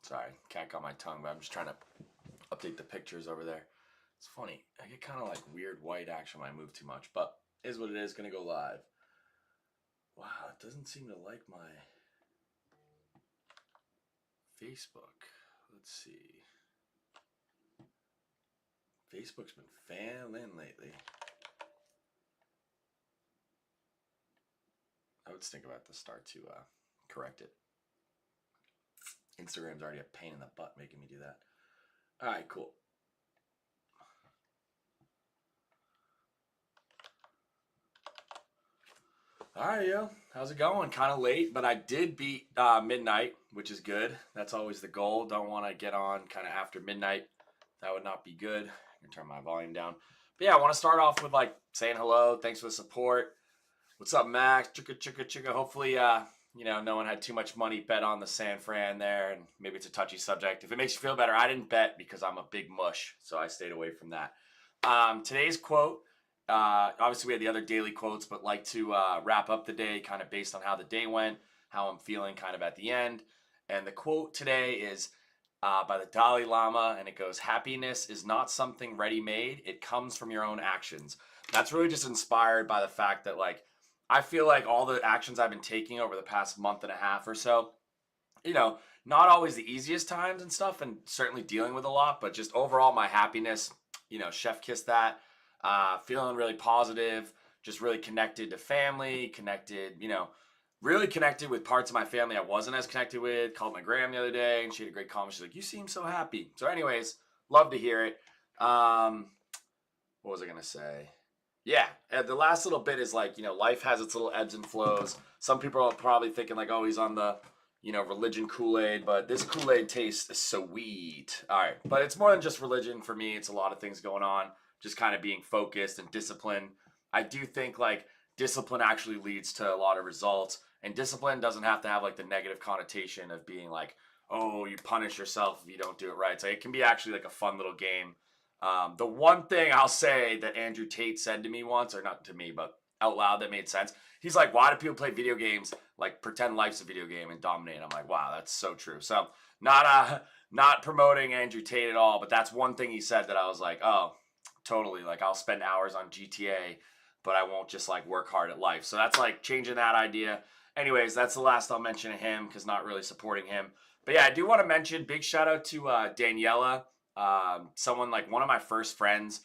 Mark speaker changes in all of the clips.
Speaker 1: Sorry, cat got my tongue, but I'm just trying to update the pictures over there. It's funny. I get kind of like weird white action when I move too much, but is what it is. Gonna go live. Wow, it doesn't seem to like my Facebook. Let's see. Facebook's been failing lately. I would think about to start to correct it. Instagram's already a pain in the butt making me do that. All right, cool. All right, yo. How's it going? Kind of late, but I did beat midnight, which is good. That's always the goal. Don't want to get on kind of after midnight. That would not be good. I can turn my volume down. But yeah, I want to start off with like saying hello. Thanks for the support. What's up, Max? Chicka, chicka, chicka. Hopefully, no one had too much money bet on the San Fran there, and maybe it's a touchy subject. If it makes you feel better, I didn't bet because I'm a big mush, so I stayed away from that. Today's quote, obviously we had the other daily quotes, but like to wrap up the day kind of based on how the day went, how I'm feeling kind of at the end. And the quote today is by the Dalai Lama, and it goes, "Happiness is not something ready-made. It comes from your own actions." That's really just inspired by the fact that like, I feel like all the actions I've been taking over the past month and a half or so, not always the easiest times and stuff, and certainly dealing with a lot, but just overall my happiness, chef kiss that, feeling really positive, just really connected to family, connected, really connected with parts of my family I wasn't as connected with. Called my gram the other day and she had a great comment. She's like, "You seem so happy." So anyways, love to hear it. What was I going to say? Yeah, the last little bit is like, life has its little ebbs and flows. Some people are probably thinking like, oh, he's on the, religion Kool-Aid, but this Kool-Aid tastes sweet. All right, but it's more than just religion for me. It's a lot of things going on, just kind of being focused and disciplined. I do think like discipline actually leads to a lot of results, and discipline doesn't have to have like the negative connotation of being like, oh, you punish yourself if you don't do it right. So it can be actually like a fun little game. The one thing I'll say that Andrew Tate said to me once, or not to me, but out loud, that made sense. He's like, "Why do people play video games? Like pretend life's a video game and dominate." I'm like, wow, that's so true. So not promoting Andrew Tate at all, but that's one thing he said that I was like, oh, totally. Like I'll spend hours on GTA, but I won't just like work hard at life. So that's like changing that idea. Anyways, that's the last I'll mention of him because not really supporting him. But yeah, I do want to mention big shout out to Daniela. Someone like one of my first friends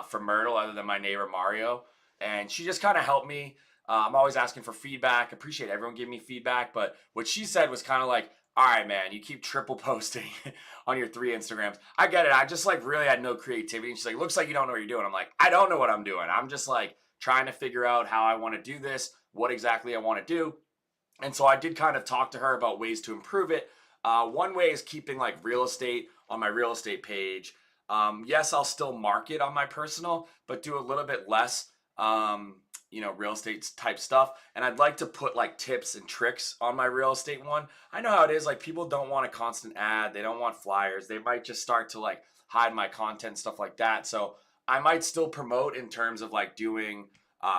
Speaker 1: from Myrtle, other than my neighbor Mario, and she just kind of helped me. I'm always asking for feedback. Appreciate everyone giving me feedback, but what she said was kind of like, "All right, man, you keep triple posting on your 3 Instagrams. I get it. I just like really had no creativity." And she's like, "Looks like you don't know what you're doing." I'm like, "I don't know what I'm doing. I'm just like trying to figure out how I want to do this, what exactly I want to do." And so I did kind of talk to her about ways to improve it. One way is keeping like real estate on my real estate page. Yes, I'll still market on my personal, but do a little bit less, real estate type stuff. And I'd like to put like tips and tricks on my real estate one. I know how it is. Like people don't want a constant ad. They don't want flyers. They might just start to like hide my content, stuff like that. So I might still promote in terms of like doing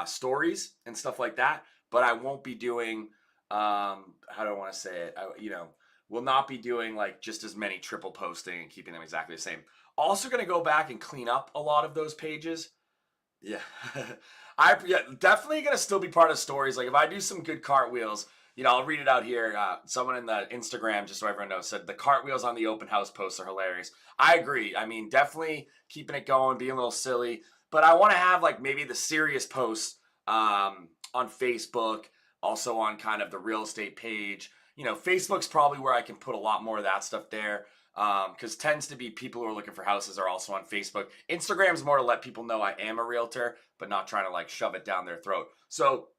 Speaker 1: stories and stuff like that, but I won't be doing, how do I want to say it? Will not be doing like just as many triple posting and keeping them exactly the same. Also going to go back and clean up a lot of those pages. Yeah. Definitely going to still be part of stories. Like if I do some good cartwheels, I'll read it out here. Someone in the Instagram, just so everyone knows, said the cartwheels on the open house posts are hilarious. I agree. I mean, definitely keeping it going, being a little silly, but I want to have like maybe the serious posts on Facebook, also on kind of the real estate page. Facebook's probably where I can put a lot more of that stuff there, because tends to be people who are looking for houses are also on Facebook. Instagram's more to let people know I am a realtor, but not trying to like shove it down their throat. So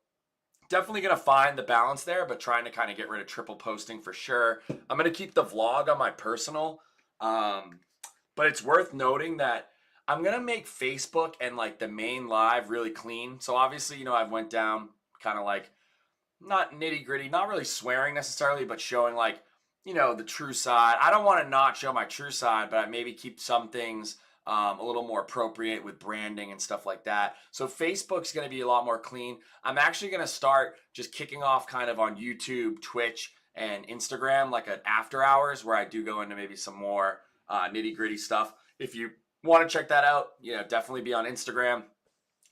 Speaker 1: definitely going to find the balance there, but trying to kind of get rid of triple posting for sure. I'm going to keep the vlog on my personal, but it's worth noting that I'm going to make Facebook and like the main live really clean. So obviously, I've went down kind of like, not nitty gritty, not really swearing necessarily, but showing like, the true side. I don't want to not show my true side, but I maybe keep some things a little more appropriate with branding and stuff like that. So Facebook's going to be a lot more clean. I'm actually going to start just kicking off kind of on YouTube, Twitch, and Instagram, like an after hours where I do go into maybe some more nitty gritty stuff. If you want to check that out, definitely be on Instagram.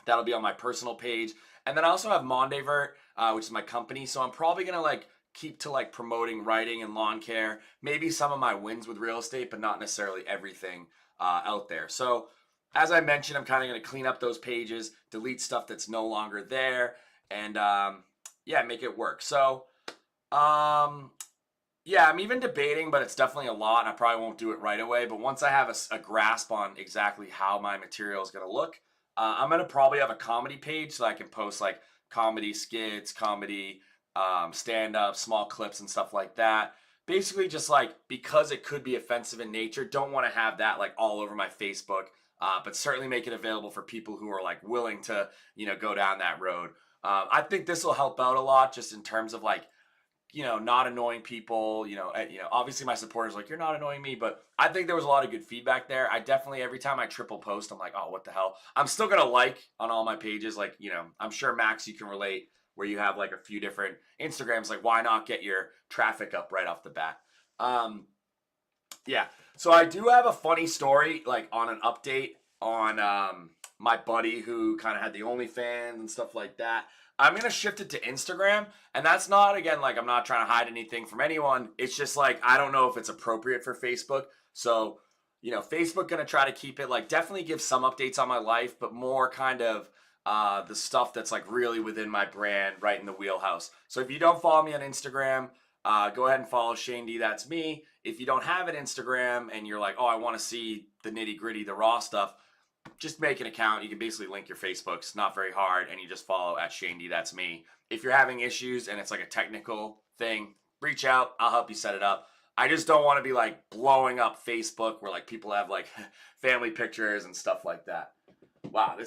Speaker 1: That'll be on my personal page. And then I also have MondeVert, which is my company. So I'm probably going to like keep to like promoting writing and lawn care, maybe some of my wins with real estate, but not necessarily everything out there. So as I mentioned, I'm kind of going to clean up those pages, delete stuff that's no longer there, and make it work. So I'm even debating, but it's definitely a lot, and I probably won't do it right away. But once I have a grasp on exactly how my material is going to look, I'm going to probably have a comedy page so I can post like comedy skits, comedy stand-up, small clips and stuff like that. Basically just like, because it could be offensive in nature, don't want to have that like all over my Facebook, but certainly make it available for people who are like willing to, go down that road. I think this will help out a lot just in terms of like, not annoying people, obviously my supporters like, you're not annoying me, but I think there was a lot of good feedback there. I definitely, every time I triple post, I'm like, oh, what the hell? I'm still going to like on all my pages. Like, I'm sure Max, you can relate where you have like a few different Instagrams, like why not get your traffic up right off the bat? So I do have a funny story, like on an update on my buddy who kind of had the OnlyFans and stuff like that. I'm going to shift it to Instagram, and that's not, again, like I'm not trying to hide anything from anyone. It's just like, I don't know if it's appropriate for Facebook. So, Facebook going to try to keep it like, definitely give some updates on my life, but more kind of the stuff that's like really within my brand, right in the wheelhouse. So if you don't follow me on Instagram, go ahead and follow shanedthatsme. If you don't have an Instagram and you're like, oh, I want to see the nitty gritty, the raw stuff, just make an account. You can basically link your Facebooks, not very hard, and you just follow at shanedthatsme. If you're having issues and it's like a technical thing, reach out. I'll help you set it up. I just don't want to be like blowing up Facebook where like people have like family pictures and stuff like that. Wow,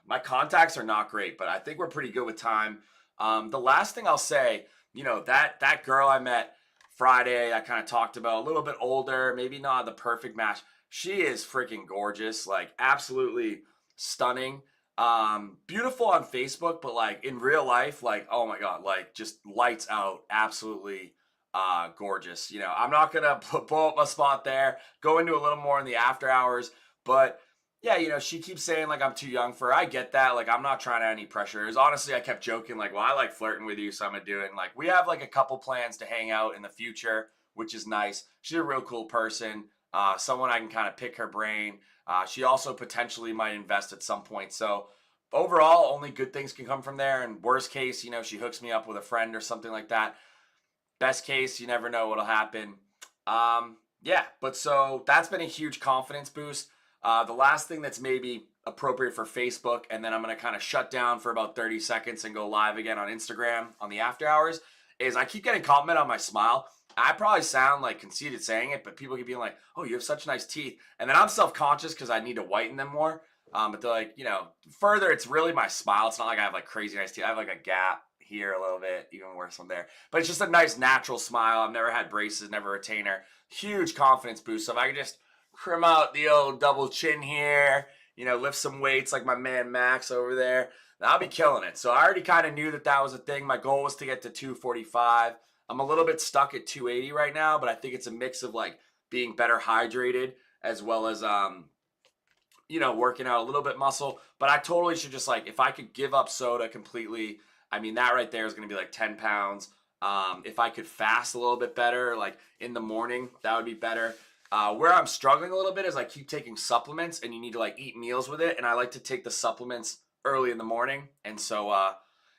Speaker 1: my contacts are not great, but I think we're pretty good with time. The last thing I'll say, that girl I met Friday, I kind of talked about, a little bit older, maybe not the perfect match. She is freaking gorgeous, like absolutely stunning. Beautiful on Facebook, but like in real life, like, oh my God, like just lights out, absolutely gorgeous. I'm not going to blow up my spot there, go into a little more in the after hours, but yeah, she keeps saying like I'm too young for her. I get that. Like I'm not trying to any pressures. Honestly, I kept joking like, well, I like flirting with you, so I'm gonna do it. And like we have like a couple plans to hang out in the future, which is nice. She's a real cool person. Someone I can kind of pick her brain. She also potentially might invest at some point. So overall, only good things can come from there. And worst case, she hooks me up with a friend or something like that. Best case, you never know what'll happen. But so that's been a huge confidence boost. The last thing that's maybe appropriate for Facebook, and then I'm going to kind of shut down for about 30 seconds and go live again on Instagram on the after hours, is I keep getting compliment on my smile. I probably sound like conceited saying it, but people keep being like, oh, you have such nice teeth. And then I'm self-conscious because I need to whiten them more. But they're like, further, it's really my smile. It's not like I have like crazy nice teeth. I have like a gap here a little bit, even worse one there. But it's just a nice natural smile. I've never had braces, never retainer. Huge confidence boost. So if I could just trim out the old double chin here, lift some weights like my man Max over there, I'll be killing it. So I already kind of knew that was a thing. My goal was to get to 245. I'm a little bit stuck at 280 right now, but I think it's a mix of like being better hydrated as well as, working out a little bit muscle. But I totally should just like, if I could give up soda completely, I mean, that right there is going to be like 10 pounds. If I could fast a little bit better, like in the morning, that would be better. Where I'm struggling a little bit is I keep taking supplements and you need to like eat meals with it. And I like to take the supplements early in the morning. And so,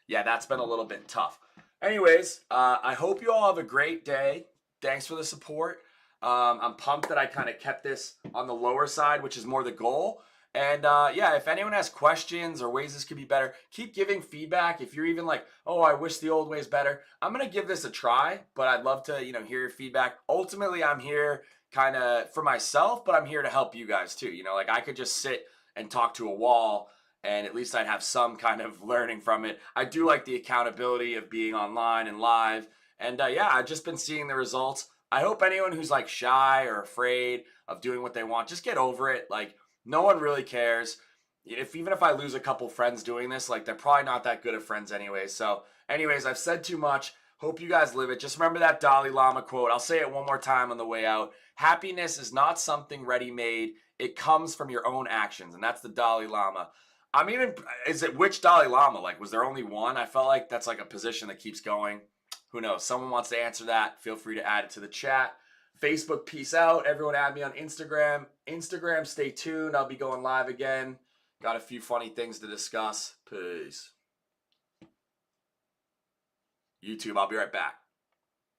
Speaker 1: that's been a little bit tough. Anyways, I hope you all have a great day. Thanks for the support. I'm pumped that I kind of kept this on the lower side, which is more the goal. And if anyone has questions or ways this could be better, keep giving feedback. If you're even like, oh, I wish the old way's better, I'm going to give this a try, but I'd love to, hear your feedback. Ultimately, I'm here kind of for myself, but I'm here to help you guys too. like I could just sit and talk to a wall and at least I'd have some kind of learning from it. I do like the accountability of being online and live. And I've just been seeing the results. I hope anyone who's like shy or afraid of doing what they want, just get over it. Like no one really cares. Even if I lose a couple friends doing this, like they're probably not that good of friends anyways. So anyways, I've said too much. Hope you guys live it. Just remember that Dalai Lama quote. I'll say it one more time on the way out. Happiness is not something ready-made. It comes from your own actions. And that's the Dalai Lama. Is it which Dalai Lama? Like, was there only one? I felt like that's like a position that keeps going. Who knows? Someone wants to answer that. Feel free to add it to the chat. Facebook, peace out. Everyone add me on Instagram. Instagram, stay tuned. I'll be going live again. Got a few funny things to discuss. Peace. YouTube, I'll be right back.